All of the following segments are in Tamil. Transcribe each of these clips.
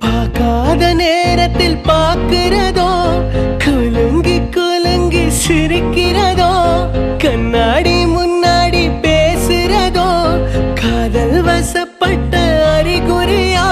பார்க்காத நேரத்தில் பார்க்கிறதோ, குலுங்கி குலுங்கி சிரிக்கிறதோ, கண்ணாடி முன்னாடி பேசுறதோ, காதல் வசப்பட்ட அறிகுறியா?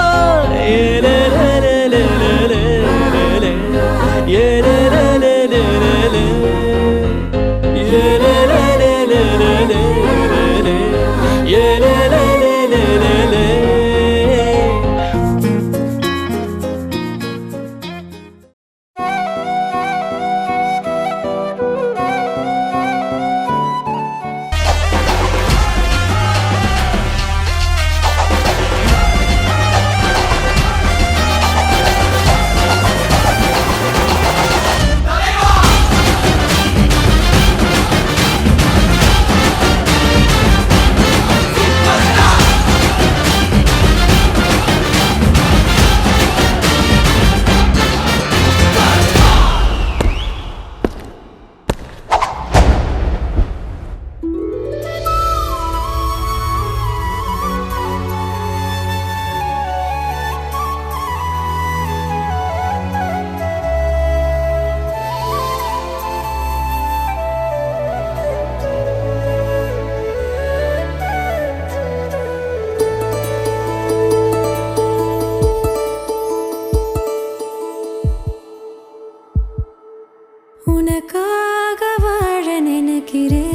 உனக்காக வாழ நினைக்கிறேன்,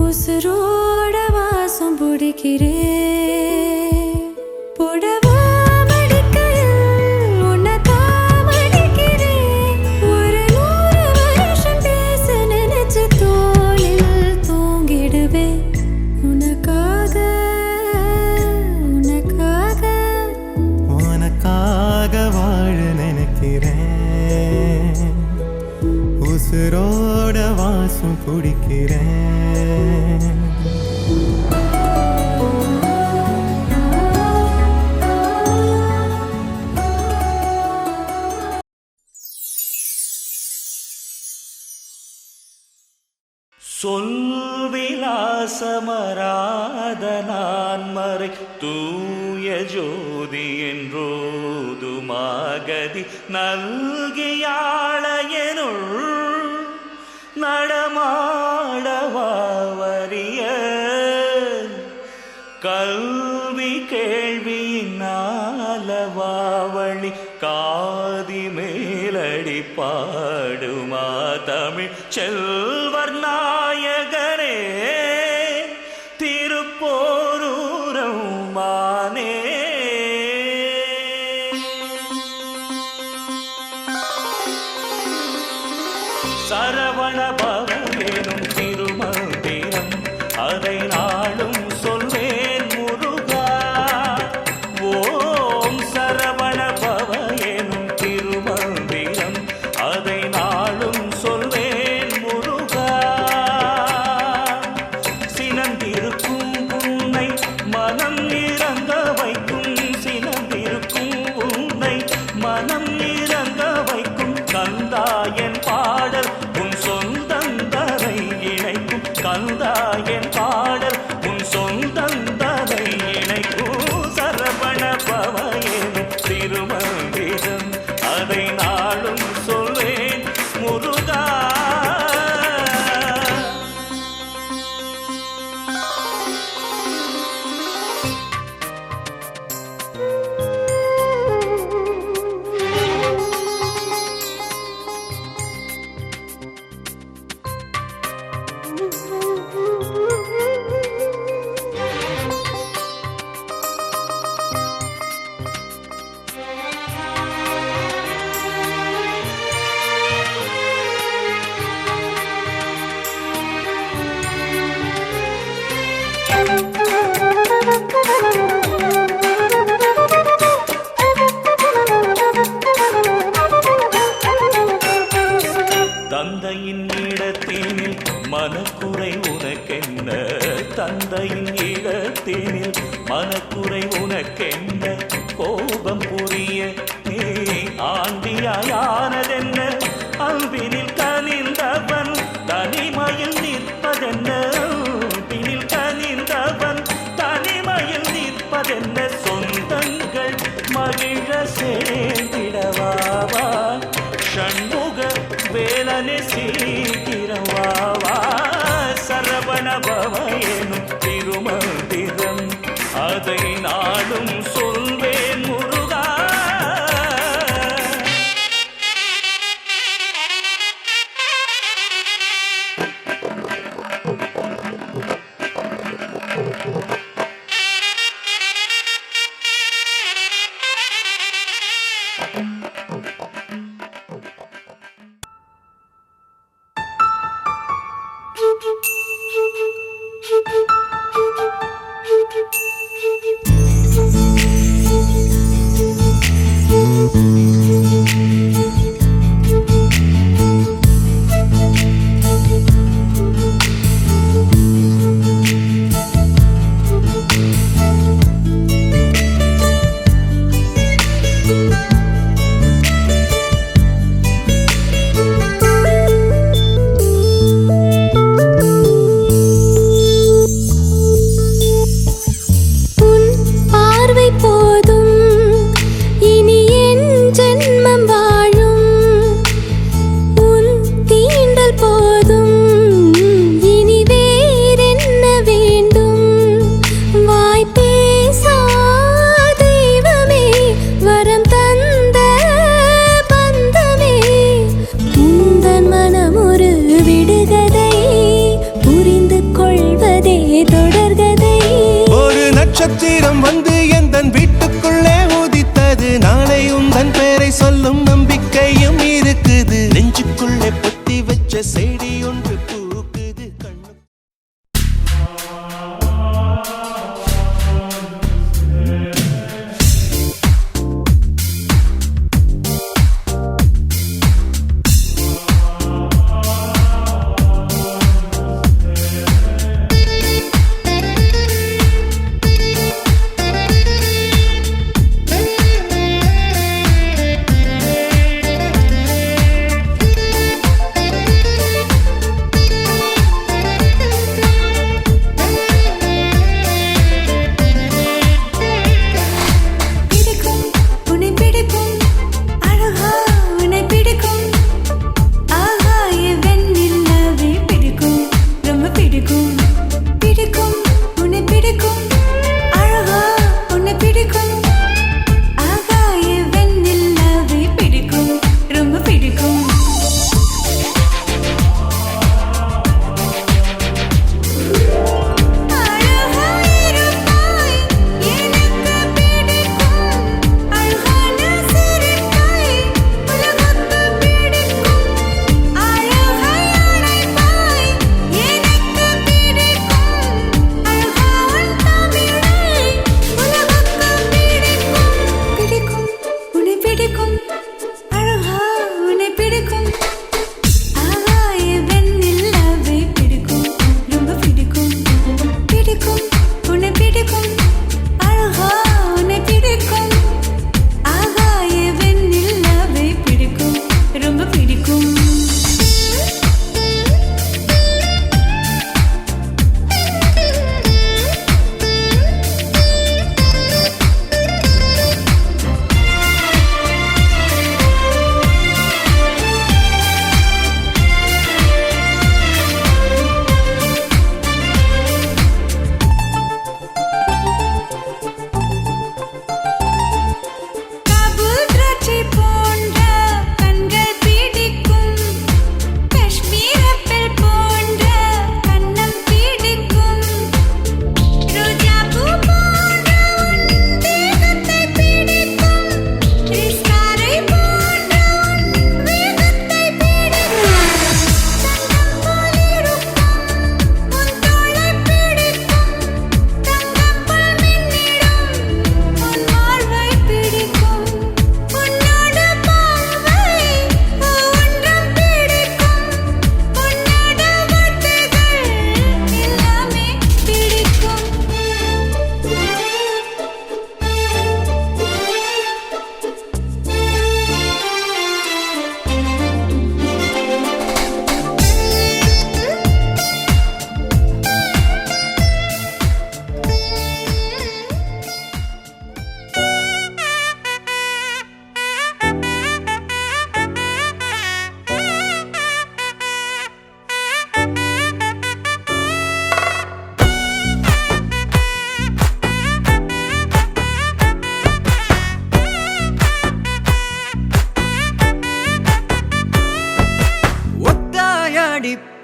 உசுரோட வாசம் பிடிக்கிறேன், புடவா மடிக்கையில் உனதான் மடிக்கிறேன், ஒரு 100 வருஷம் பேச நினைச்சு தோளில் தூங்கிடுவேன். உனக்காக உனக்காக உனக்காக வாழ நினைக்கிறேன், உசுரோட வாசம் பிடிக்கிறேன். சொல்விலாசமராத நான்மறை தூய ஜோதி என்றோதுமாகதி நல்கியாளையனுள் நடமாடவாவரிய கல்வி கேள்வியினாலவாவழி காதி மேலடி பாடுமா தமிழ் செல்வர் நாயகரே திருப்போரூரம் மானே. சரவண பவனும் திருமந்திரம் அதை நாளும் சொல்வேன் முருகா. ஓம் சரவண பவ எனும் திருமந்திரம் அதை நாளும் சொல்வேன் முருகா. சினந்திருக்கும் உன்னை மனம் இறங்க வைக்கும், சினந்திருக்கும் உன்னை மனம் இறங்க வைக்கும் கந்தாயன் பாடல் உன் சொந்தந்தரை இணைக்கும், கந்தாயன் பாடல் உன் சொந்தந்தரை இணைக்கும். சரவண பவயனும் திருமந்திரம் அதை நாளும் சொல்வேன் முருகா. தந்தையின் இடத்தினில் மனக்குறை உனக்கென்ன, தந்தையின் இடத்தினில் மனக்குறை உனக்கென்ன, கோபம் புரிய நீ ஆண்டியானதென்ன அன்பினில் கனிந்தவன் தனிமையில் நிற்பதென்ன அன்பினில் கனிந்தவன் தனிமையில் நிற்பதென்ன சொந்தங்கள் மகிழ சேர்ந்திடவாவா ஷண்முக வேலனை சீக்கிரவாவா சரவண பவ எனும் திருமந்திரம் அதை நாளும் சொல்வேன் முருகா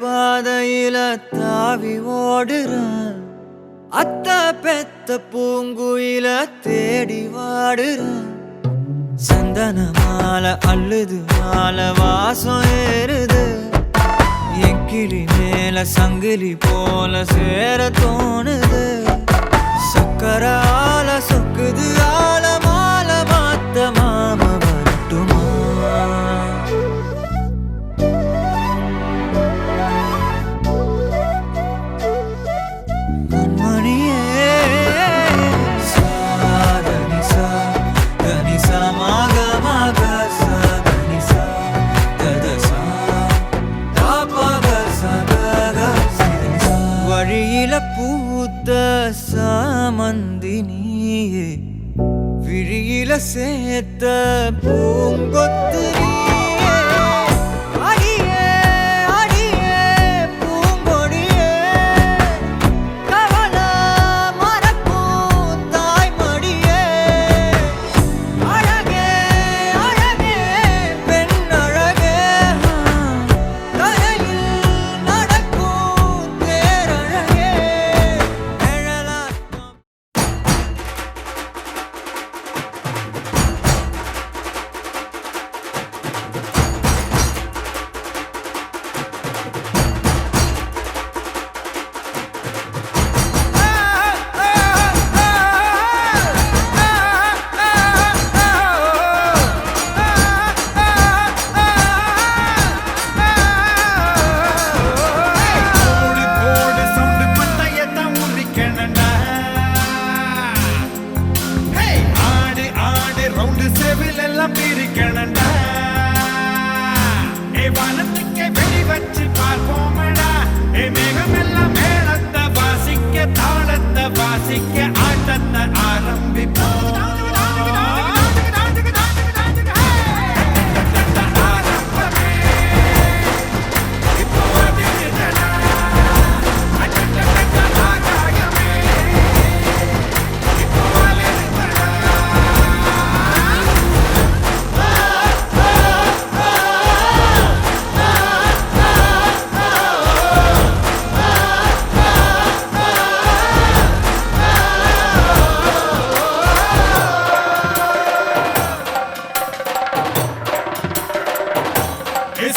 பாதையில தாவி ஓடுறேன் அத்த பெத்த பூங்குயில தேடி வாடுறேன் சந்தன மாலை அள்ளுது மாலை வாசம் ஏறுது என் கிளி மேல சங்கிலி போல சேர தோணுது சக்கர ஆல சொக்குது ஆல மால மாத்த மாம வரட்டுமா கண்மணியே சாதனிசா கனிசா மாக மாக சாதனிசா ததசா தாபக சதக சிதனிசா வழியில பூத்த சாமந்தி நீயே விழியில சேர்த்த பூங்கொத்து நீயே அடியே அடியே பூங்கொடியே கவல மறக்கும் தாய்மடியே அழகே அழகே பெண் அழகே தலையில் நடக்கும் தேரழகே நிழலாட்டம் போடு போடு சவுண்டு பந்தயத்தான் ஊறிக்கணண்டா ஆடு ஆடு ரவுண்டு செவில் எல்லாம் பிரிக்கணண்டா வானத்துக்கே வெடி வச்சு பார்ப்போமடா மேகம் எல்லாம் மேளத்தை வாசிக்க தாளத்தை வாசிக்க ஆட்டத்தை ஆரம்பிப்போம்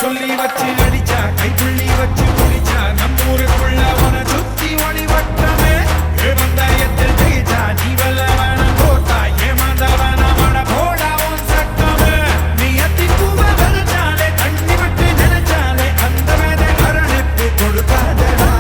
சொல்லி வச்சு அடிச்சா கைப்புள்ளி வச்சு முடிச்சா நம்மூருக்குள்ள உன சுத்தி ஒளி வட்டமே பந்தயத்தில் ஜெயிச்சா நீ வெல்ல வேணாம் போட்டா ஏமாந்த வேணாம் மட போடா உன் சட்டமே நீ அத்தி பூவ விதைச்சாலே தண்ணி விட்டு நினைச்சாலே அந்த வேதை அரணிப்பு கொடுக்காதடா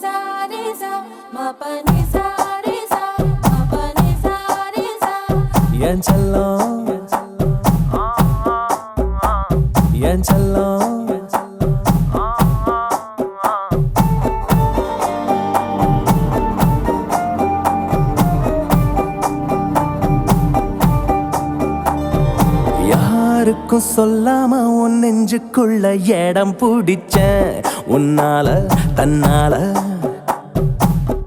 sa re sa ma pa ni sa re sa ma pa ni sa re sa என் செல்லம் என் செல்லம் யாருக்கும் சொல்லாம உன் நெஞ்சுக்குள்ள இடம் பிடிச்சேன் உன்னால தன்னால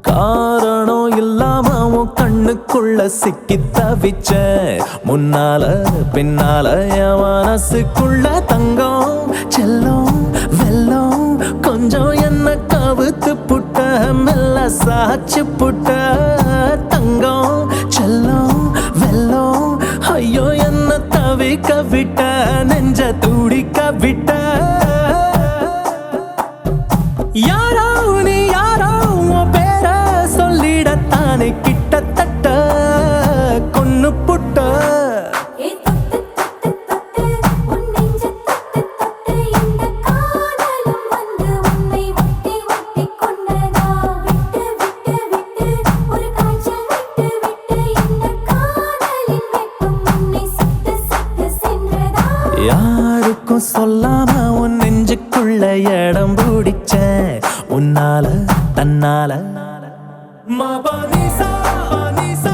காரணம் இல்லாம உன் கண்ணுக்குள்ள சிக்கி தவிச்சேன் முன்னால பின்னால என் மனசுக்குள்ள தங்கம் செல்லம் வெல்லம் கொஞ்சம் என்ன கவுத்து புட்ட மெல்ல சாச்சு புட்ட தங்கம் செல்லம் வெல்லம் ஐயோ என்ன தவிக்க விட்ட நெஞ்ச துடிக்க விட்ட யாரோ நீ யாரோ உன் பேர சொல்லிடத்தானே கிட்டத்தட்ட கொன்னு புட்ட ஏ தொட்டு தொட்டு தொட்டு உன் நெஞ்ச தொட்டு தொட்டு இந்த காதலும் வந்து உன்னை ஒட்டி ஒட்டி கொண்டதா விட்டு விட்டு விட்டு ஒரு காய்ச்சல் விட்டு விட்டு இந்த காதலின் வெப்பம் உன்னை சுட்டு சுட்டு சென்றதா யாருக்கும் சொல்லாம உன் நெஞ்சுக்குள்ள இடம் பிடிச்சேன் உன்னால தன்னால மபனிசா பனிசா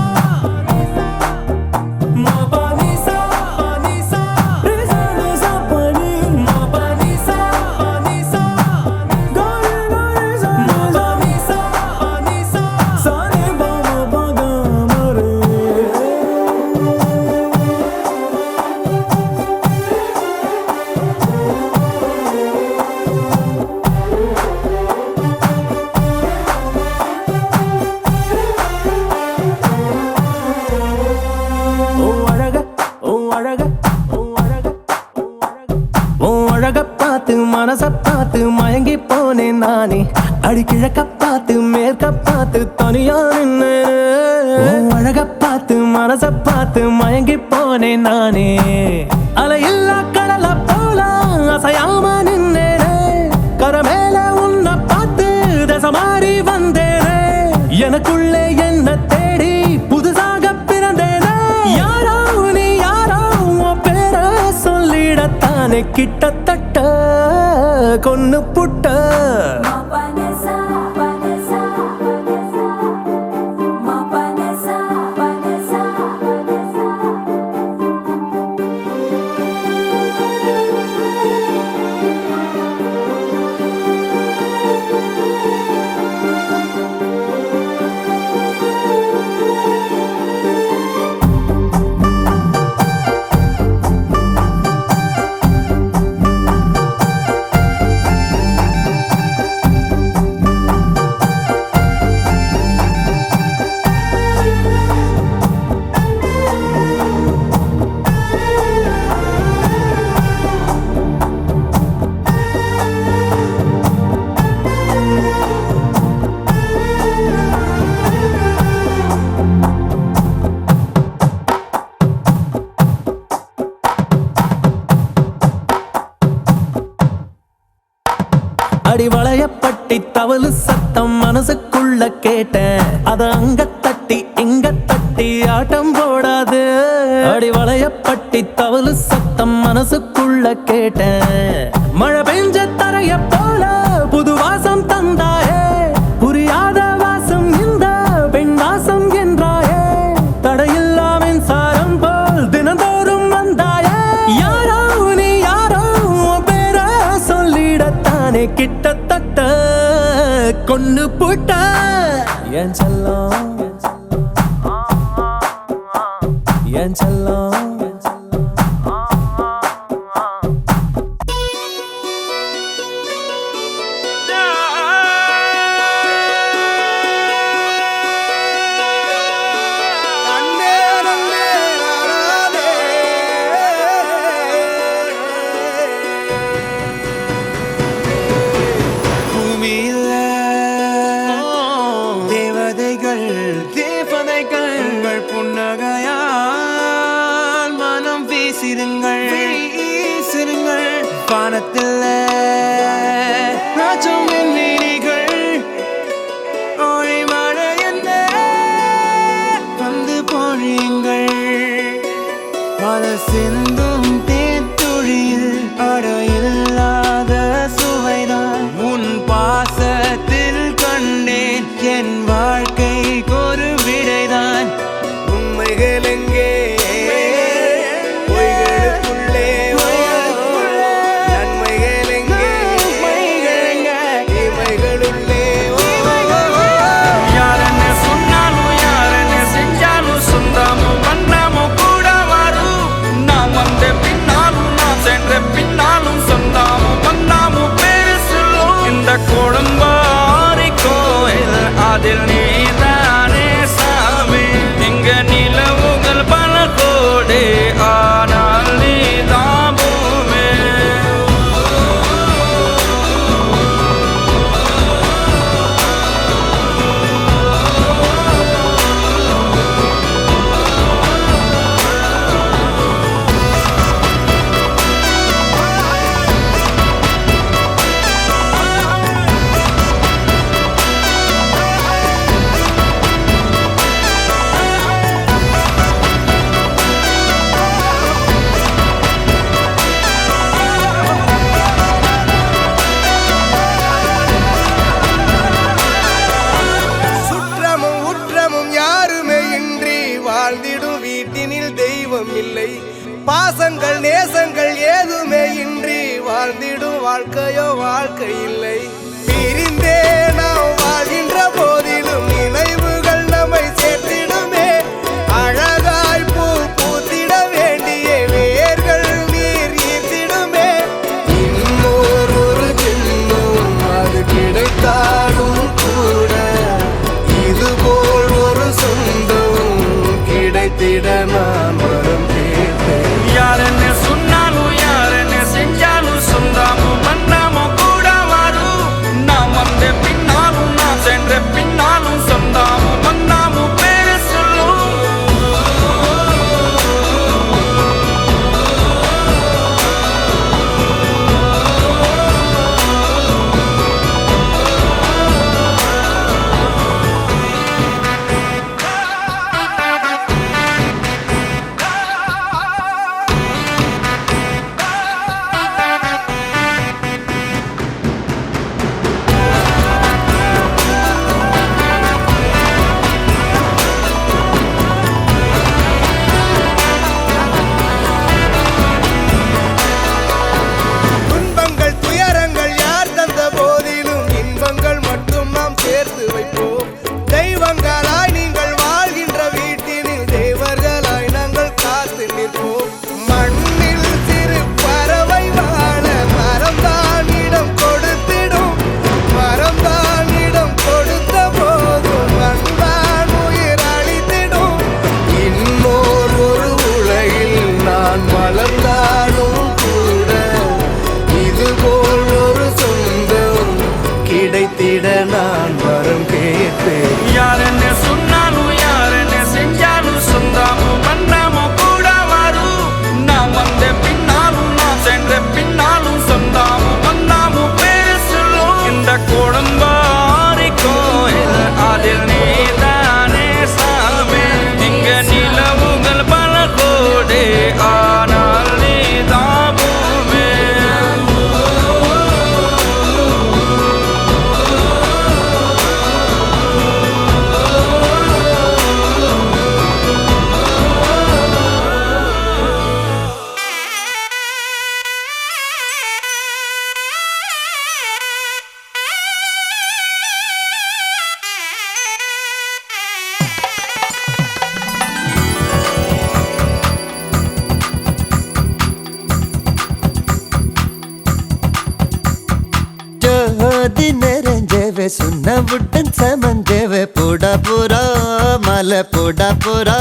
மபனிசா பனிசா ரிசா பனி மபனிசா பனிசா கரி கரி மபனிசா பனிசா சனி பம பகமரே அழக பார்த்து மனச பார்த்து மயங்கி போனேன் நானே அடி கிழக்க பார்த்து மேற்க பார்த்து தனியா நின்னு அழக பார்த்து மனச பார்த்து மயங்கி போனேன் நானே அலையில்லா கடல போல அசையாம நின்னேனே கரமேல உன்னை பார்த்து தசை மாறி வந்தேனே எனக்குள்ளே என்ன தேடி புதுசாக பிறந்தேனே யாரோ நீ யாரோ உன் பேர சொல்லிடத்தானே கிட்டத்தட்ட கொன்னு புட்ட ma pa ni sa pa ni sa ma pa ni sa pa ni sa அடி வளையப்பட்டி தவளு சத்தம் மனசுக்குள்ள கேட்டேன் அத அங்க தட்டி இங்க தட்டி ஆட்டம் போடாது அடி வளையப்பட்டி தவளு சத்தம் மனசுக்குள்ள கேட்டேன் மழை பெஞ்ச தரைய போல புது வாசம் தந்தாயே புரியாத வாசம் இந்த பெண் வாசம் என்றாயே தடையில்லா மின்சாரம் போல் தினந்தோறும் வந்தாயே யாரோ நீ யாரோ உன் பேர சொல்லிடத்தானே கிட்டத்தட்ட கொன்னு புட்ட என் செல்லம் என் செல்லம் பூமியில தேவதைகள் உங்கள் புன்னகையால் மனம் வீசிருங்கள் வானத்தில் ராஜம் வெண்ணிகள் சிந்தும் தேத்துழியில் அடையில்லாத சுவைதான் உன் பாசத்தில் கண்டேன் என் வாழ்க்கைக்கு ஒரு விடைதான் உண்மைகள் எங்கே பொய்களுக்குள்ளே நன்மைகள் எங்கே இமைகளுள்ளே யாரன்னு சொன்னாலும் யாரன்னு செஞ்சாலும் சொந்தாமும் வண்ணாமும் கூட வரும் நான் வந்த பின்னாலும் நான் சென்ற பின்னாலும் சொந்தாமும் வண்ணாமும் பேரு சொல்லும் இந்த கொடும்பாரி கோயில் அதில் நீதானே சாமி இங்க நிலவுகள் பல கோடி ஆனால் நீதான் பூமி சுற்றமும் உற்றமும் யாருமே இன்றி வாழ்ந்திடும் வீட்டினில் தெய்வம் இல்லை பாசங்கள் நேசங்கள் ஏதுமே இன்றி வாழ்ந்திடும் வாழ்க்கையோ வாழ்க்கை இல்லை பிரிந்தே நாம் வாழ்கின்ற போதிலும் நினைவுகள் நம்மை சேர்த்திடுமே அழகாய் பூ பூத்திட வேண்டிய வேர்கள் நீர் ஈர்த்திடுமே இன்னொரு ஜென்மம் அது கிடைத்தாலும் கூட இதுபோல் ஒரு சொந்தம் கிடைத்திட நான் வரம் கேட்பேன் யாரன்னு சொன்னாலும் யாரன்னு செஞ்சாலும் சொந்தாமும் வண்ணாமும் கூட வரும் நான் வந்த பின்னாலும் நான் சென்ற பின்னாலும் சொந்தாமும் வண்ணாமும் பேரு சொல்லும் துன்பங்கள் துயரங்கள் யார் தந்த போதிலும் இன்பங்கள் மட்டும் நாம் சேர்த்து வைப்போம் தெய்வங்களாய் நீங்கள் வாழ்கின்ற வீட்டினில் தேவர்களாய் நாங்கள் காத்து நிற்போம் மண்ணில் சிறு பறவை வாழ மரம்தான் இடம் கொடுத்திடும் மரம்தான் இடம் கொடுத்த போதும் மண்தான் உயிர் அளித்திடும் இன்னொரு ஒரு உலகில் நான் வளர்ந்தாலும் கூட இதுபோல் ஒரு சொந்தம் கிடைத்திட நான் வரம் கேட்பேன் யாரன்னு சொன்னாலும் யாரன்னு செஞ்சாலும் சொந்தாமும் வண்ணாமும் கூட வரும் நான் வந்த பின்னாலும் நான் சென்ற பின்னாலும் சொந்தாமும் வண்ணாமும் பேரு சொல்லும் இந்த கொடும்பாரி கோயில் அதில் நீதானே சாமி இங்க நிலவுகள் பல கோடி ஆனால் நீதான் பூமி ஜோதி நிறைஞ்சவே சுண்ணவுடன் சமஞ்சவே போடா போரா மலை போடா போரா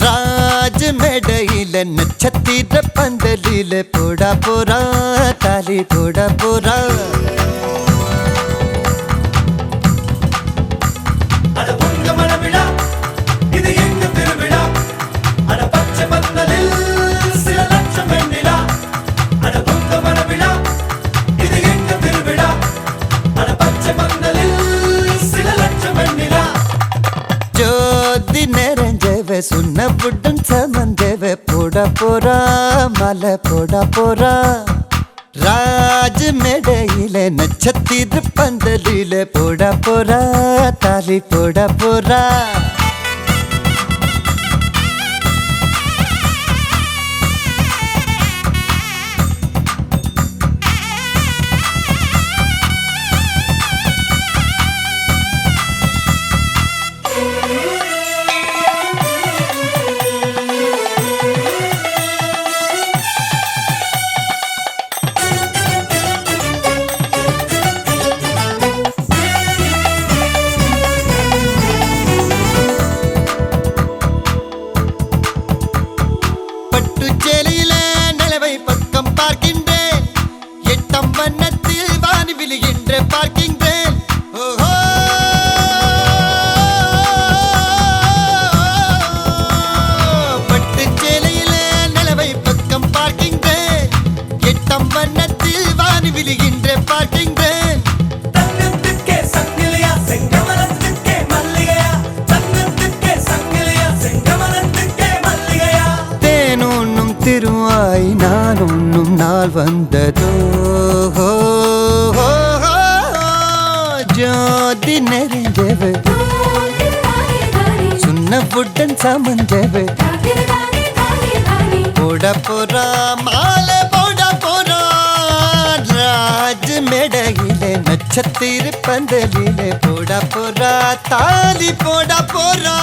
ராஜ மேடையில நட்சத்திர பந்தலில போடா போரா தாலி போடா போரா ஜோதி நிறைஞ்சவே சுண்ணவுடன் சமஞ்சவே போடா போறா மலை போட போறா ராஜ மேடையில நட்சத்திர பந்தலில போட போறா தாலி போட போறா பட்டுச்சேலையில நிலவை பக்கம் பார்க்கின்றேன் எட்டம் வண்ணத்தில் வானி விழுகின்ற பார்க்கின்றேன் ஓஹோ பட்டுச்சேலையில நிலவை பக்கம் பார்க்கின்றேன் எட்டம் வண்ணத்தில் வானி விழுகின்ற பார்க்கின்றேன் தங்கத்துக்கே சங்கிலியா செங்கமலத்துக்கே மல்லிகையா தங்கத்துக்கே சங்கிலியா செங்கமலத்துக்கே மல்லிகையா தேனுண்ணும் திருவாய் நான் உண்ணும் நாள் வந்ததோ ஜோதி நெறிஞ்சவ சுண்ணவுடன் சமஞ்சவ போட போறா மாலை போட போறா ராஜ மேடையில நட்சத்திர பந்தலில போட போறா தாலி போட போறா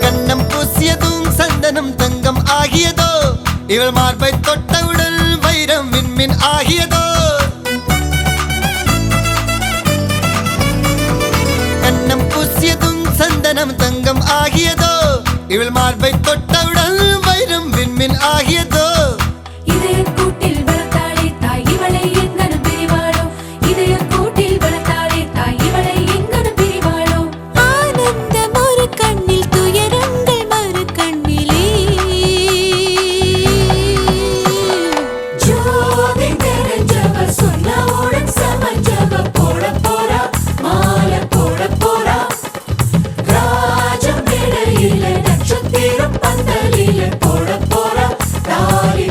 கண்ணம் பூசியதும் சந்தனம் தங்கம் ஆகியதோ இவள் மார்பை தொட்டவுடன் வைரம் விண்மின் ஆகியதோ கண்ணம் பூசியதும் சந்தனம் தங்கம் ஆகியதோ இவள் மார்பை தொட்டவுடன் வைரம் விண்மின் ஆகியதோ இதயக்கூட்டில் வளர்த்தாளே தாய் இவளை எங்கனும் பிரிவாளோ இதயக்கூட்டில் வளர்த்தாளே தாய் இவளை எங்கனும் பிரிவாளோ ஆனந்தம் ஒரு கண்ணில் துயரங்கள் மறு கண்ணிலே ஜோதி தெரிஞ்சவ சொன்னவுடன் சமஞ்சவ போட போறா மாலை போட போறா ராஜ மேடையில நட்சத்திரம் பந்தலில போட போறா தாலி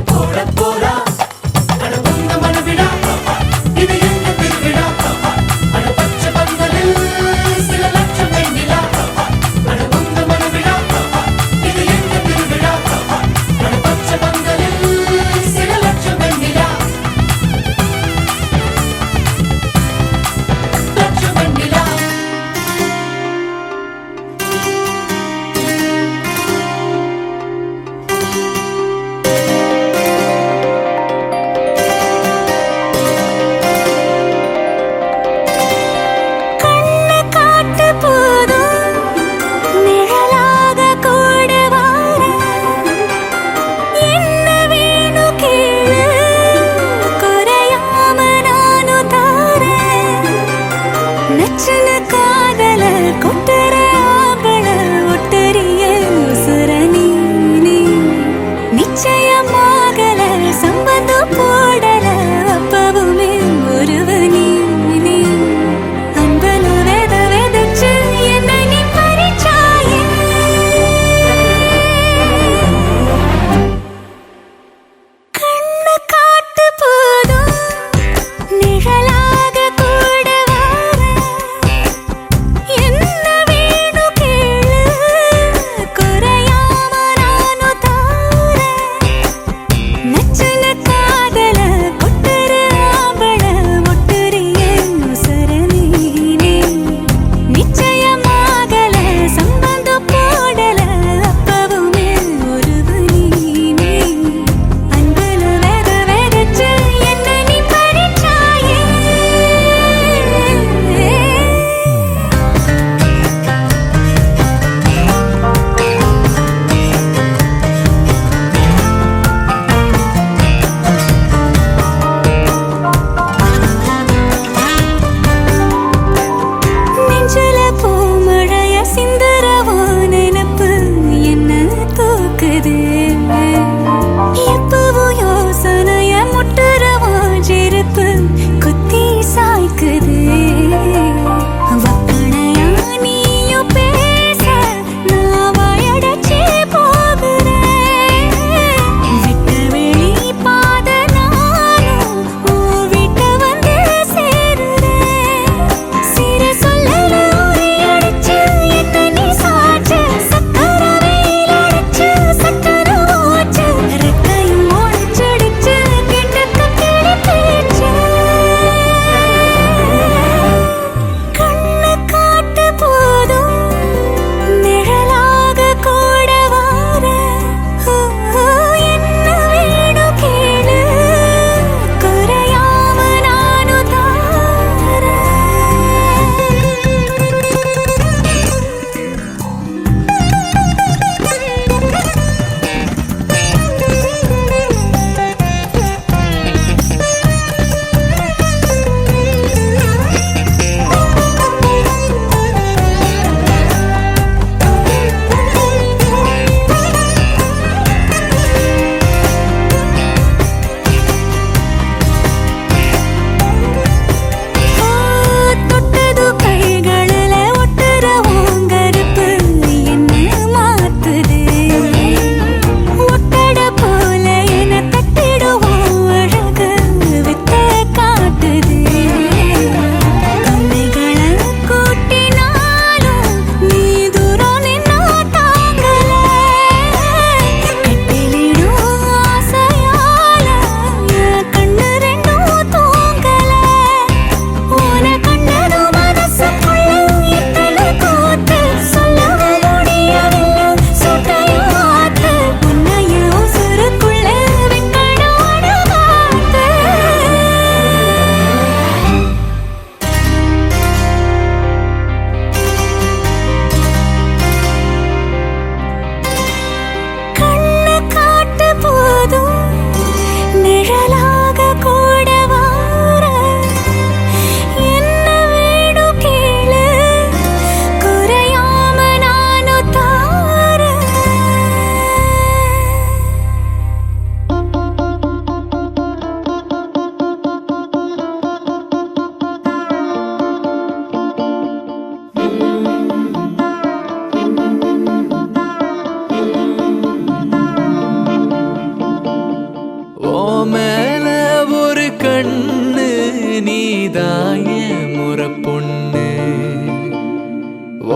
நீதாய முறை பொண்ணு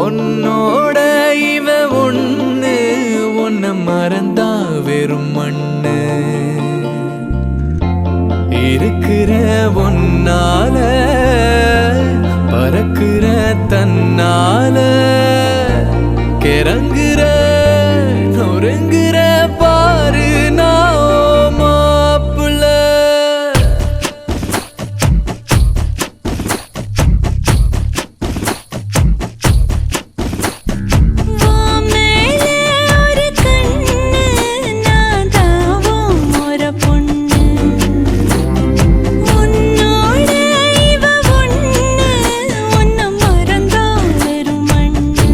உன்னோட இவ ஒண்ணு உன்னை மறந்தா வெறும் மண்ணு இருக்கிற ஒன்னால பறக்கிற தன்னால கிறங்குற நொறுங்குற பாரு நான் மாப்பிள்ள வாமேலே ஒரு கண்ணு நான் தாவும் ஒரு பொண்ணு உன்னோட இவ ஒண்ணு உன்னை மறந்தா வெறும் மண்ணு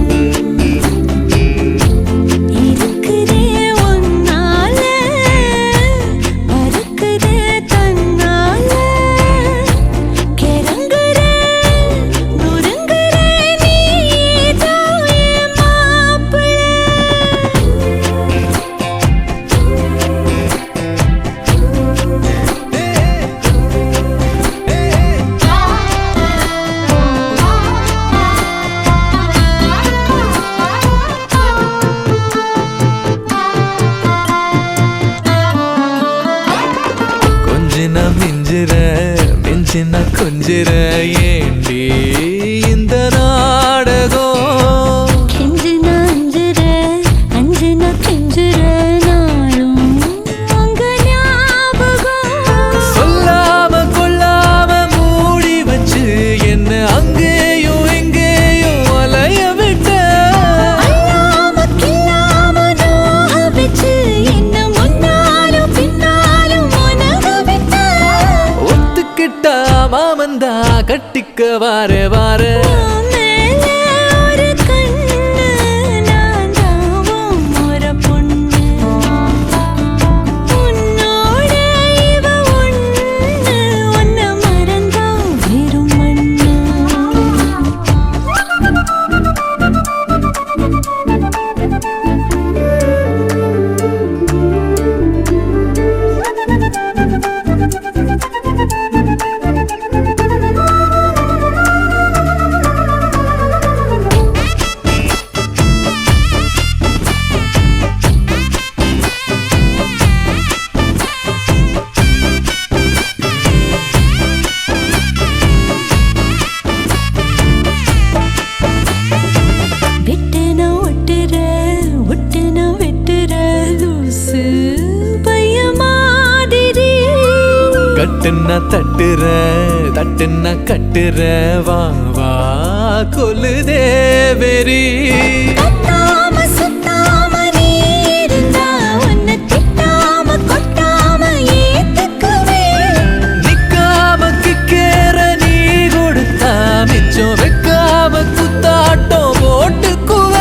இருக்குதே ஒன்னால மறுக்குதே தன்னால கிறங்குற நொறுங்குற நீதான் என் மாப்பிள்ளை கொஞ்சின மிஞ்சிற மிஞ்சின கொஞ்சிற ஏண்டி இந்த நாடகம் கெஞ்சின அஞ்சுற அஞ்சின கெஞ்சுற நாளும் உங்க ஞாபகம் சொல்லாம கொள்ளாம மூடி வச்சு என்ன அங்கேயும் எங்கேயும் அலைய விட்ட அல்லாம கில்லாம நோக வச்சு என்ன முன்னாலும் பின்னாலும் உனக விட்ட ஒத்துக்கிட்டா மாமந்தா கட்டிக்க வார வார மேல ஒரு கண்ணு நான் தாவும் ஒரு பொண்ணு உன்னோட இவ ஒண்ணு உன்னை மறந்தா வெறும் மண்ணு விட்டுன ஒட்டுற ஒட்டுன வெட்டுற லூசு பைய மாதிரி கட்டுன்னா தட்டுற தட்டுன்னா கட்டுற வா வா கொல்லுதே வெறி கத்தாம சுத்தாம நீ இருந்தா உன்னை திட்டாம கொட்டாம ஏத்துக்குவேன் நிக்காம கிக்கேற நீ கொடுத்தா மிச்சம் வைக்காம குத்தாட்டம் போட்டுக்குவ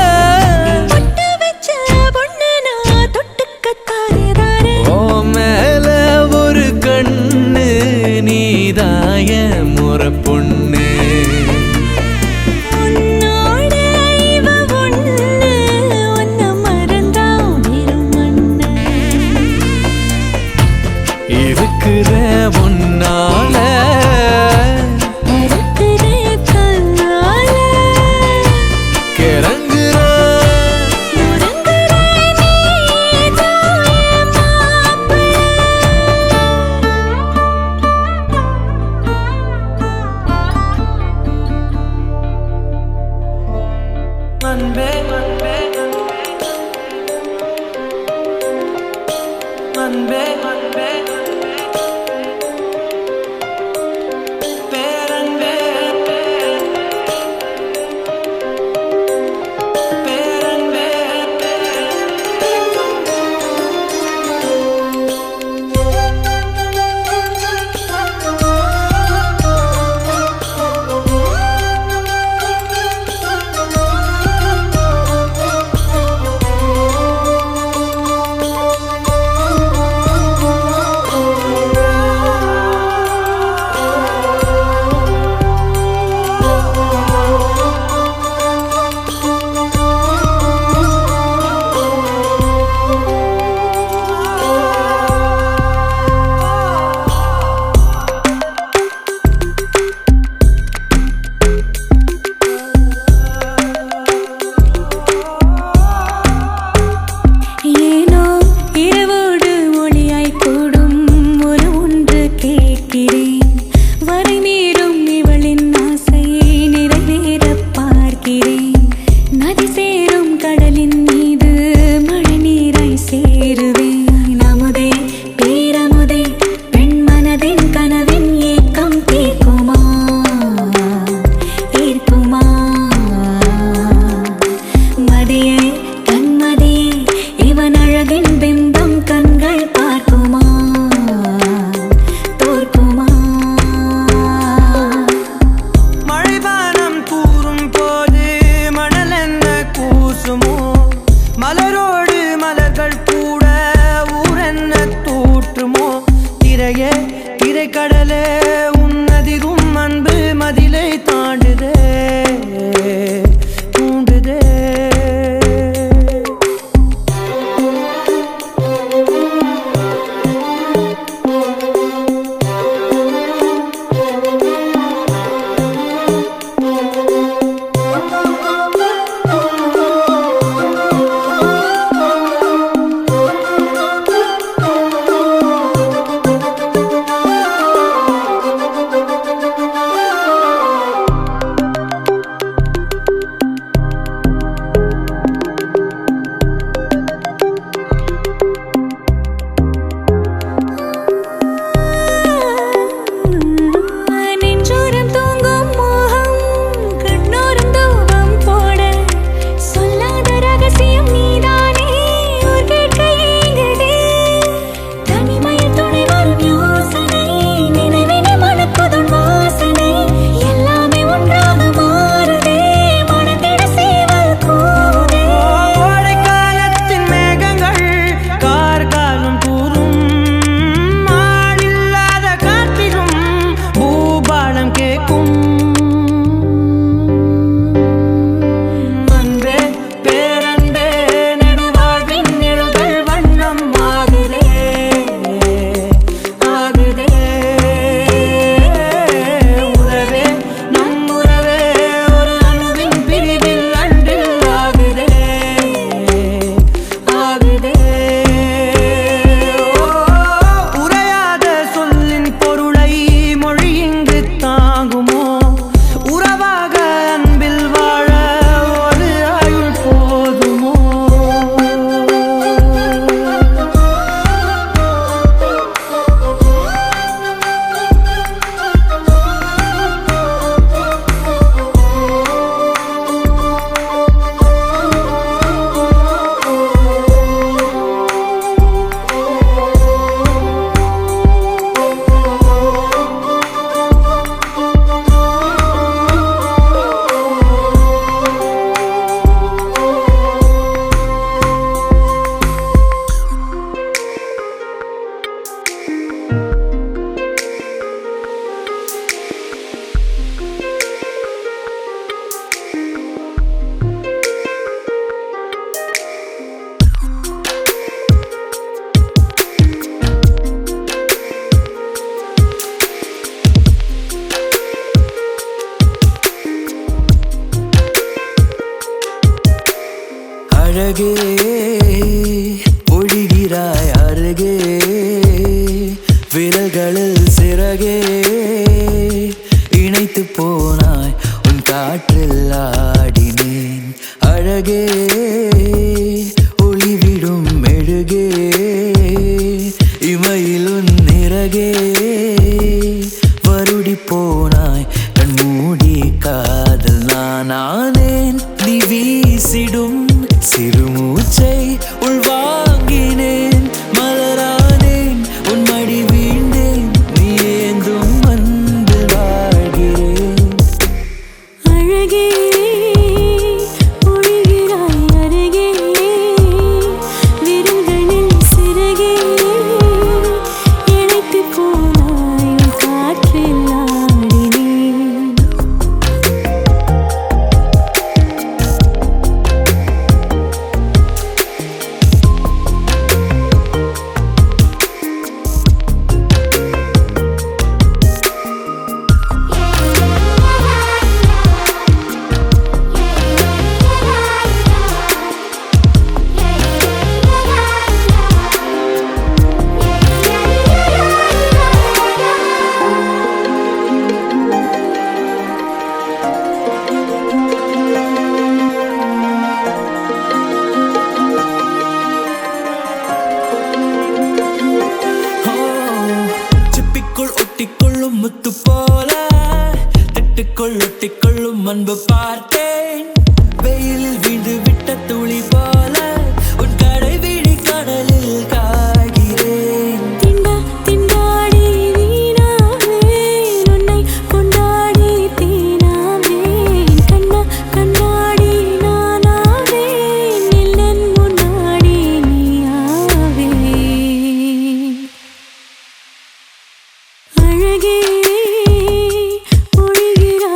பொட்டு வச்ச பொண்ணு நான் தொட்டுக்கத்தாரே ஓ மேல ஒரு கண்ணு நீதாய முறை பொண்ணு உன்னோட இவ ஒண்ணு உன்னை மறந்தா வெறும் மண்ணு இருக்கிற ஒன்னால மறக்குதே தன்னால கிறங்குற நொறுங்குற நீதான் என் மாப்பிள்ளை மதிலை தாண்டுதே தூண்டுதே அழகே ஒழிகிறாய் அருகே விரல்களில் சிறகே இணைத்து போனாய் உன் காற்றில் ஆடினேன் அழகே ஒளிவிடும் மெழுகே இமையில் உன் நிறகே வருடி போனாய் கண்மூடி காதல் நானேன் நீ வீசிடும் சிறுமூச்சை உள்வாங்கினேன் மலரானேன் உன் மடி வீழ்ந்தேன் நீ ஏந்தும் வந்து வாழ்கிறேன் அழகே ஒழிகிறாய் அருகே விரல்களில் சிறகே இணைத்து போனாய் உன் காற்றில் ஆடினேன் சிப்பிக்குள் ஒட்டிக்கொள்ளும் முத்து போல திட்டுக்குள் ஒட்டிக்கொள்ளும் அன்பு பார்த்தேன் வெயிலில் வீண்டு விட்ட துளி போல உன் கடை விழி கடலில் காய்கிறேன் திண்டாடி வீணாவேன் உன்னை கொண்டாடி தேனாவேன் கண்ணாடி நானாவேன் இல்லன் முன்னாடி நீயாவேன் அழகே ஒழிகிறாய்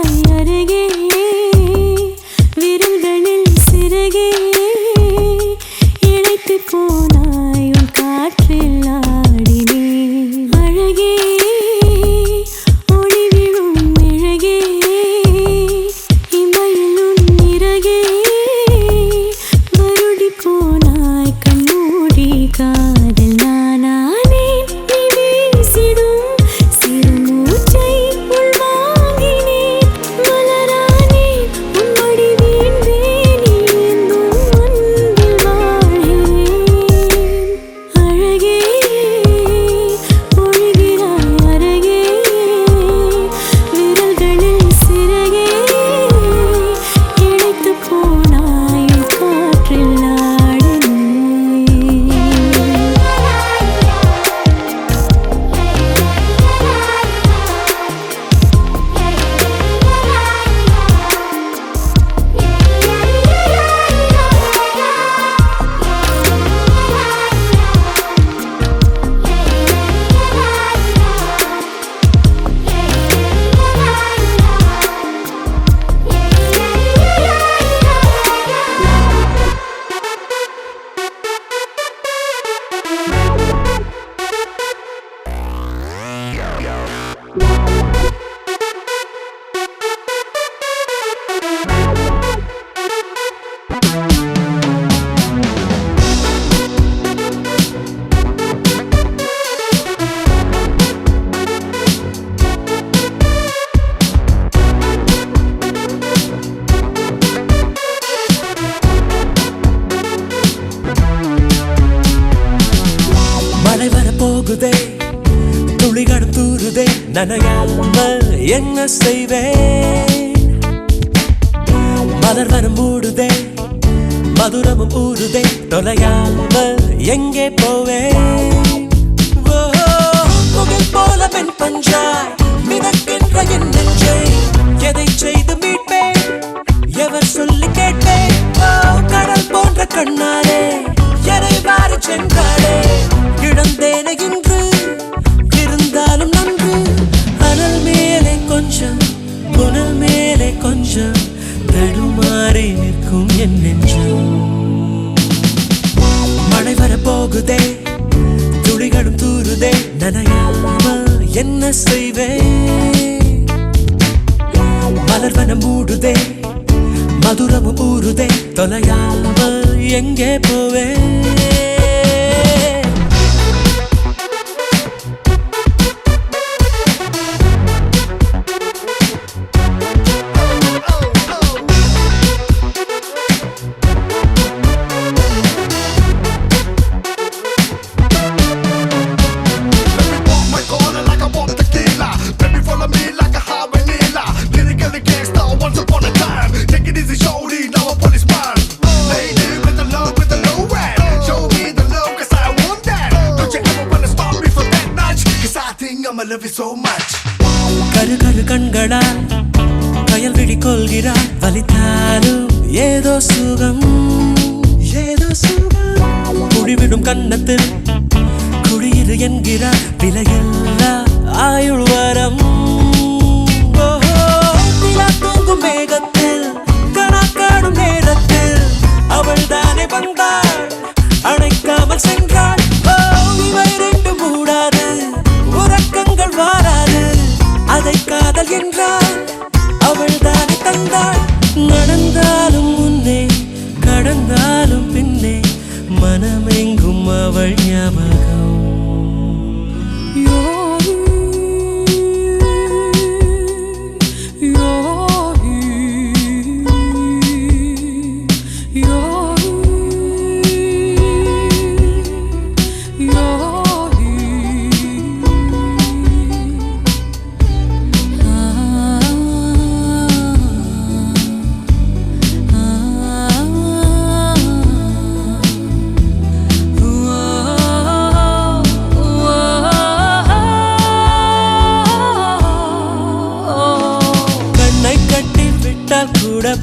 என்ன செய்வேன்? மலர் வனம் மூடுதே, மதுரமும் ஊறுதே, தொலையாம எங்கே போவேன்? முகில் போல பெண் பஞ்சாய் மிதக்கின்ற என் நெஞ்சை எதை செய்து மீட்பேன்? எவர் சொல்லி கேட்பேன்? கடல் போன்ற கண்ணாலே எரை வாரி சென்றாளே, இழந்தேன இன்று இருந்தாலும் நன்று. அனல் மேலே கொஞ்சம், புனல் மேலே கொஞ்சம், தடுமாறி நிற்கும் என் நெஞ்சம். மழை வர போகுதே, துளிகளும் தூருதே, நனையாம என்ன செய்வேன்? மலர்வனம் மூடுதே, மதுரமும் ஊறுதே, தொலையாம எங்கே போவேன்? கரு கரு கண்களால் கயல் விழி கொள்கிறார், வலித்தாலும் ஏதோ சுகம், ஏதோ சுகம். குடிவிடும் கன்னத்தில் குடியிரு என்கிறார், விலையில்லா ஆயுள் வரம். தூங்கும் மேகத்தில் கணக்காடும் நேரத்தில் அவள் தானே வந்தாள், அணைக்காமல் சென்றாள். இவை ரெண்டு மூடாது, உறக்கங்கள் வாராது, அதை காதல் என்றாள், அவள் தானே தந்தாள். நடந்தாலும் முன்னே, கடந்தாலும் பின்னே, மனமெங்கும் அவள் ஞாபகம்.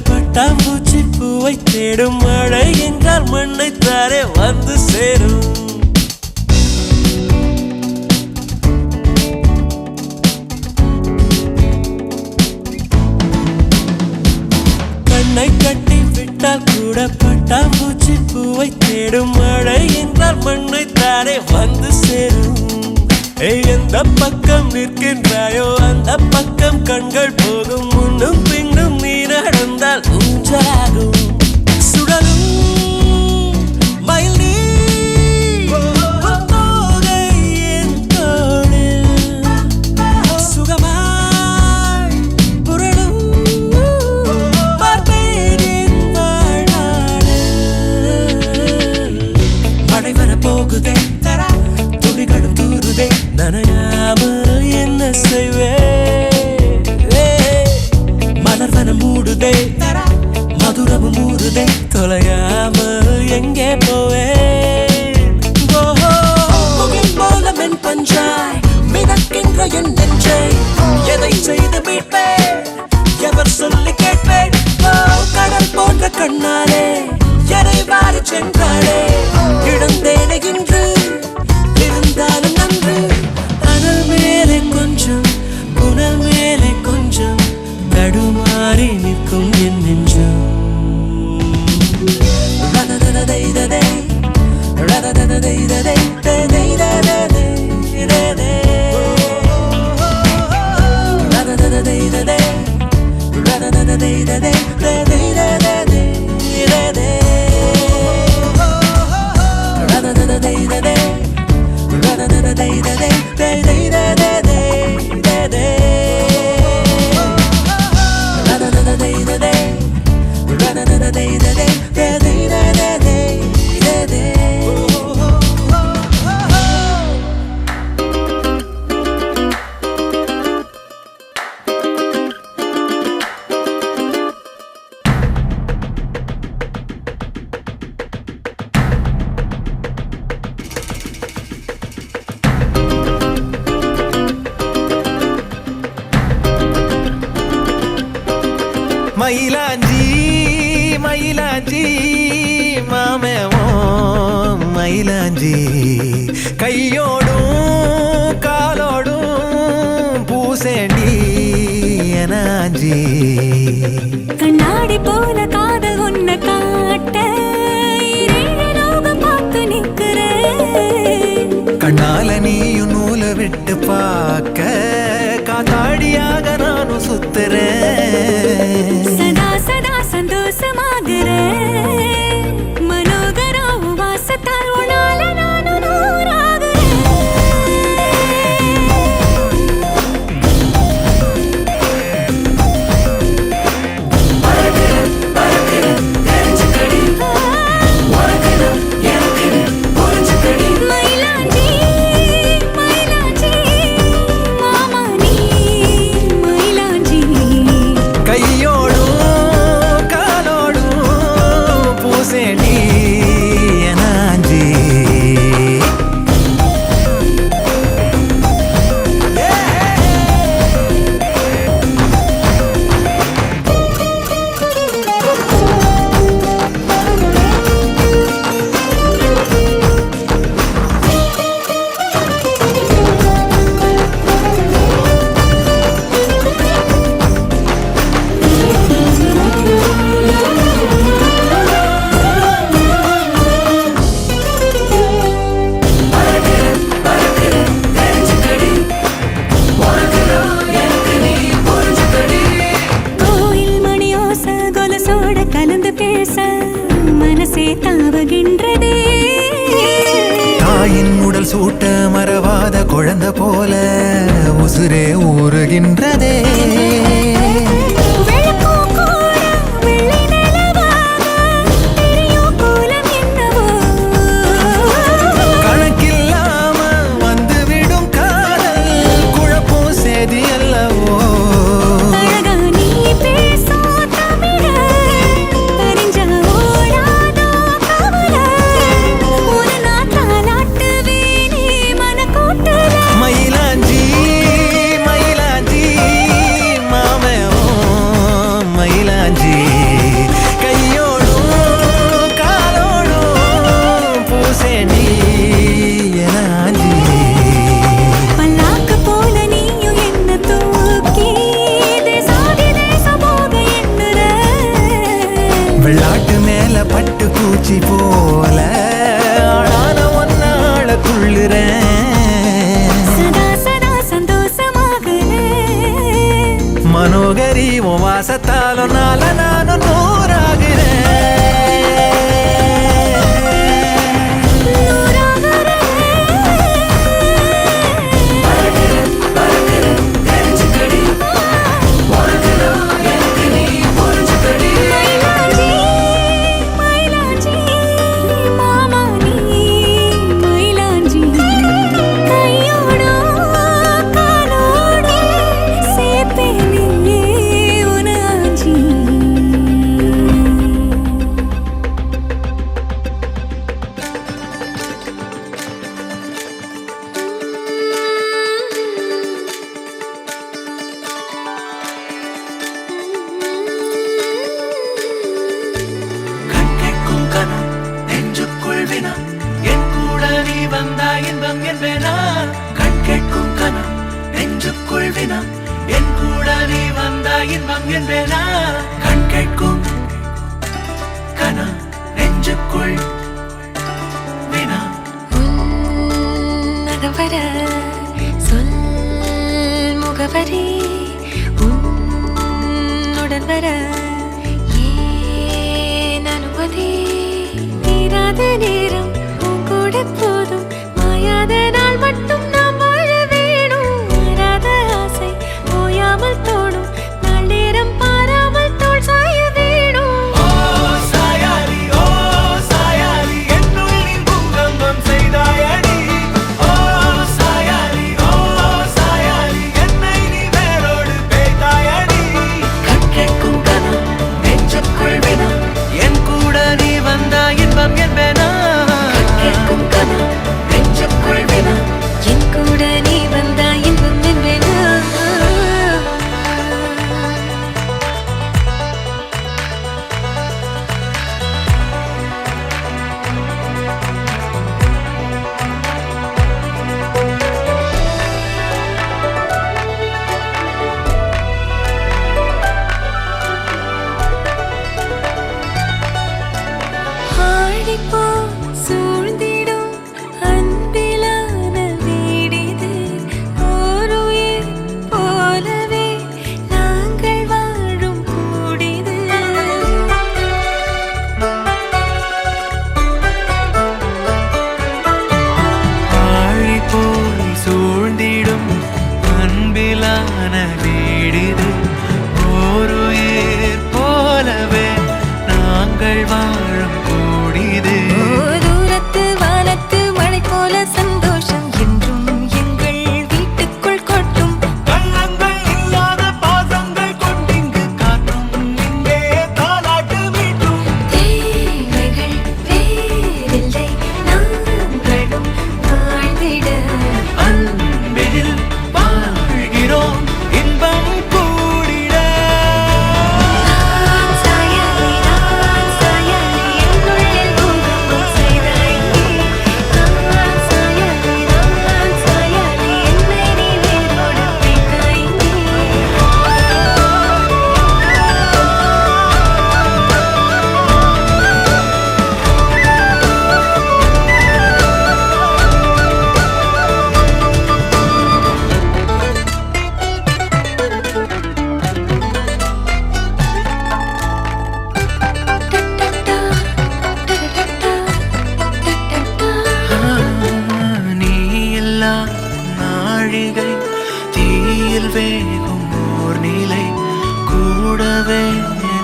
பட்டாம்பூச்சி பூவை தேடும், மழை என்றால் மண்ணை தாரே வந்து சேரும். கண்ணை கட்டி விட்டால் கூட பட்டாம்பூச்சி பூவை தேடும், மழை என்றால் மண்ணை தாரே வந்து சேரும். எந்த பக்கம் நிற்கின்றாயோ அந்த பக்கம் கண்கள் போகும், முன்னும் பின்னும் நீ நடந்தால் ஊஞ்சாகும். சுடலும் மயில் நீ தோகை என் தோளில் சுகமாய் புரளும், பார்ப்பேன் என் வாழ்நாளில். மழை வர போகுதே, துளிகளும் தூருதே, நனையாம என்ன செய்வேன்? மலர்வனம் மூடுதே, மதுரமும் ஊறுதே, தொலையாம எங்கே போவேன்? முகில் போல மென் பஞ்சாய் மிதக்கின்ற என் நெஞ்சை எதை செய்து மீட்பேன்? எவர் சொல்லி கேட்பேன்? கடல் போன்ற கண்ணாலே எரை வாரி சென்றாளே, இழந்தேனே இன்று இருந்தாலும் நன்று. அனல் மேலே கொஞ்சம், புனல் மேலே கொஞ்சம், தடுமாறி நிற்கும் என் நெஞ்சம். மயிலாஞ்சி மயிலாஞ்சி மாமேவோ மயிலாஞ்சி கையோடும் காலோடும் பூசேண்டி எனாஞ்சி கண்ணாடி போல காதல் உன்னை காட்ட இரண்டு லோகம் பார்த்து நிக்கிறேன். கண்ணால நீயும் நூலை விட்டு பார்க்க காத்தாடியாக நானும் சுத்துறேன். சதா சதா சந்தோஷமாகிறேன். மனோகரா உன் வாசத்தால் உன்னால நானும் நூறாகிறேன். மயிலாஞ்சி மயிலாஞ்சி மாமா நீ மயிலாஞ்சி கையோடும் காலோடும் பூசேண்டி எனாஞ்சி கோயில் மணியோச கொலுசோட கலந்து பேச மனசே தாவுகின்றதே. தாயின் உடல் சூட்ட மறவாத குழந்தை போல உசுரே ஊறுகின்றதே. வெள்ளப்பூ கூட வெள்ளை நிலவாக தெரியும் கோலம் என்னவோ. கணக்கில்லாம வந்துவிடும் காதல் குழப்பம் சேதி அல்லவோ. அழகா நீ பேசும் தமிழ அறிஞ்ச ஓடாதோ கவலை. ஒரு நாள் தாலாட்டுவேனே மனக்கூட்டுல. மயிலாஞ்சி மயிலாஞ்சி மாமேவோ மயிலாஞ்சி கையோடும் காலோடும் பூசேண்டி எனாஞ்சி பல்லாக்கு போல நீயும் என்ன தூக்கி தேசாதி தேசம் போக எண்ணுற. வெள்ளாட்டு மேல பட்டு பூச்சி போல ஆளான ஒன்னாள துள்ளுறேன். சதா சதா சந்தோஷமாகிறேன். மனோகரி உன் வாசத்தாலும் நால நானும் மயிலாஞ்சி மயிலாஞ்சி மாமா நீ மயிலாஞ்சி கையோடோ காலோடோ சேப்பேனே உனாஞ்சி. கண்கேட்கும் கனா நெஞ்சுக்குள் வினா என் கூட நீ வந்தா இன்பம் என்பேனா. கண்கேட்கும் கனா நெஞ்சுக்குள் வினா என் கூட நீ வந்தா இன்பம் என்பேனா. கண்கேட்கும் கனா நெஞ்சுக்குள் வினா. உன்னகவர சொல் முகவரி உன்னுடன் வர ஏன் அனுமதி. தீராத நேரம் உன் கூட போதும் மாயாத நாள் மட்டும் நாம் வாழ வேணும். மாறாத ஆசை ஓயாமல் தோணும் நாள் நேரம் பாராமல் தோள் சாய வேணும். ஓ சாயாலி என்னுள் நீ பூகம்பம் செய்தாயடி. ஓ சாயாலி என்னை நீ வேரோடு பேய்த்தாயடி. கண்கேட்கும் கனா நெஞ்சுக்குள் வினா என் கூட நீ வந்தா இன்பம் என்பேனா. கூடவே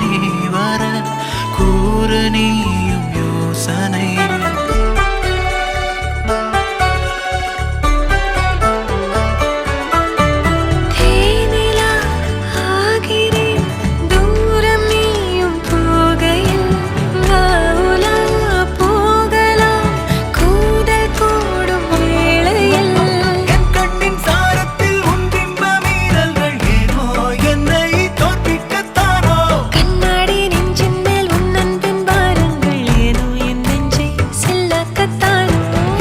நீ வர கூறு நீயும் யோசனை தேனிலா ஆகிறேன் தூரம் நீயும் போகையில் வாவுலா போகலாம் கூடல் கூடும் வேளையில் என் கண்ணின் சாரத்தில் உன் பிம்ப மீறல்கள் ஏனோ என்னை தோற்பிக்கத்தானோ கண்ணாடி நெஞ்சின் மேல் உன் அன்பின் பாரங்கள் ஏனோ என் நெஞ்சை செல்லக்கத்தானோ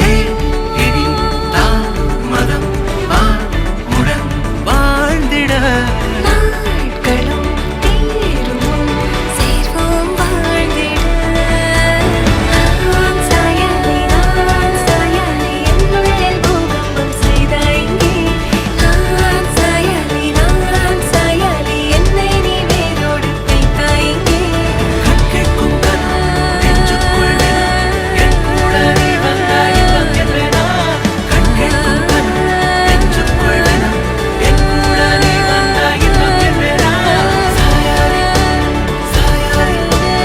இனி தாமதம் உடன் வாழ்ந்திட நாட்களும் தீரும் சேர்வோம் வாழ்ந்திட நான் சாயலி என்னுள்ளில் பூகம்பம் செய்தாய் இங்கே நான் சாயலி என்னை நீ வேரோடு வைத்தாய் இங்கே கேட்கும் கண் நெஞ்சுக்குள் என் கூட நீ வந்தாய் இன்பம் என்றேனா கண் கேட்கும் கண் நெஞ்சுக்குள் என் கூட நீ வந்தாய் இன்பம் என்றேனா சாயாரி சாயாரி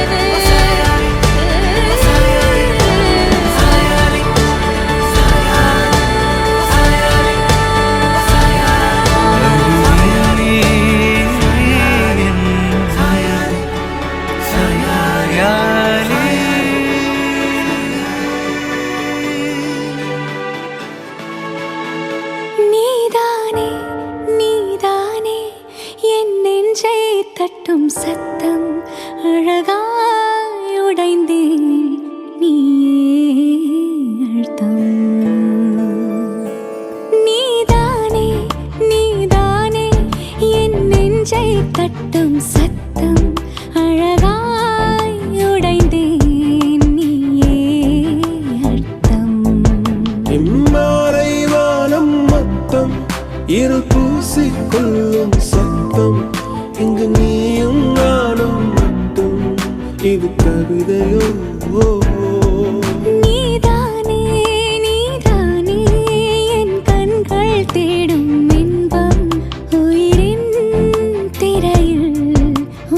சாயாரி சாயாரி சாயாரி நீதானே நீதானே என் நெஞ்சை தட்டும் சத்தம் அழகாய் உடைந்தேன் நீயே அழுத்தம் நீதானே நீதானே என் நெஞ்சை தட்டும் சத்தம் அழகாய் உடைந்தேன் நீயே அழுத்தம் இம்மாறை வானம் மொத்தம் இரு பூசிக்கொள்ளும் சத்தம் இங்கு நீயும் நானும் மட்டும் இது கவிதையோ நீதானே நீதானே என் கண்கள் தேடும் இன்பம் உயிரின் திரையில்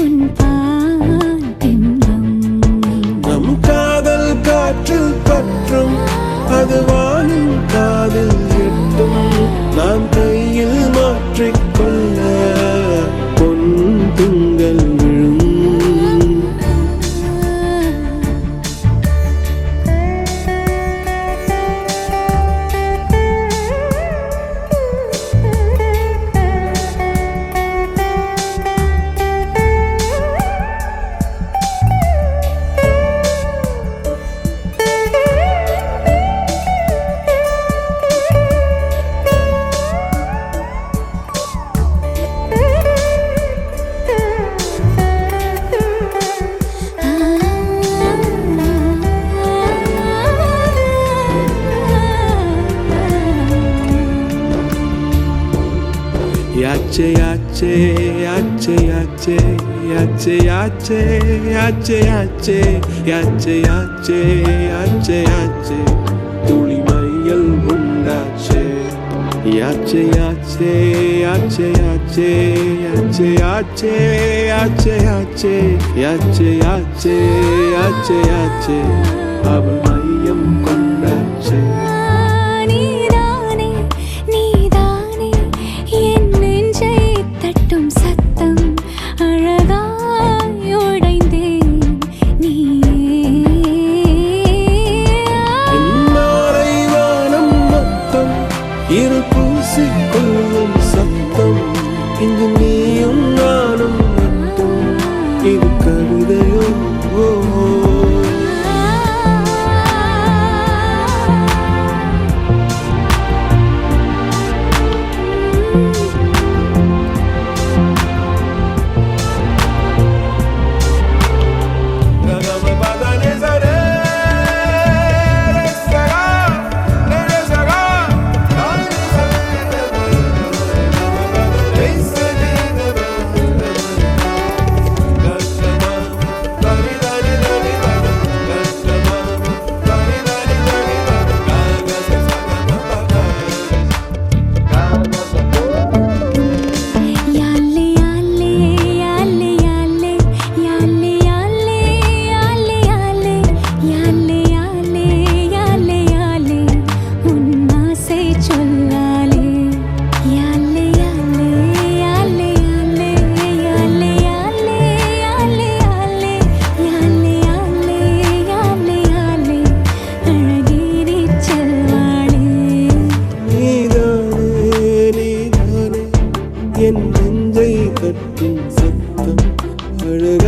உன் பால் பிம்பம் நம் காதல் காற்றில் பற்றும் அது வானும் காதில் எட்டும் நாம் கையில் மாற்றிக்கொள்ள பொன் திங்கள் விழும் Yache yache yache yache yache yache yache yache yache yache yache yache tuli mayal undache yache yache yache yache yache yache yache yache yache yache yache yache aval mayam kondache நீதானே நீதானே என் நெஞ்சை தட்டும் சத்தம் அழகாய் உடைந்தேன் நீயே இம்மாறை வானம் மொத்தம் இரு பூசிக்கொள்ளும் சத்தம் இங்கு நீயும் நானும் மட்டும் இது கவிதையோ அழக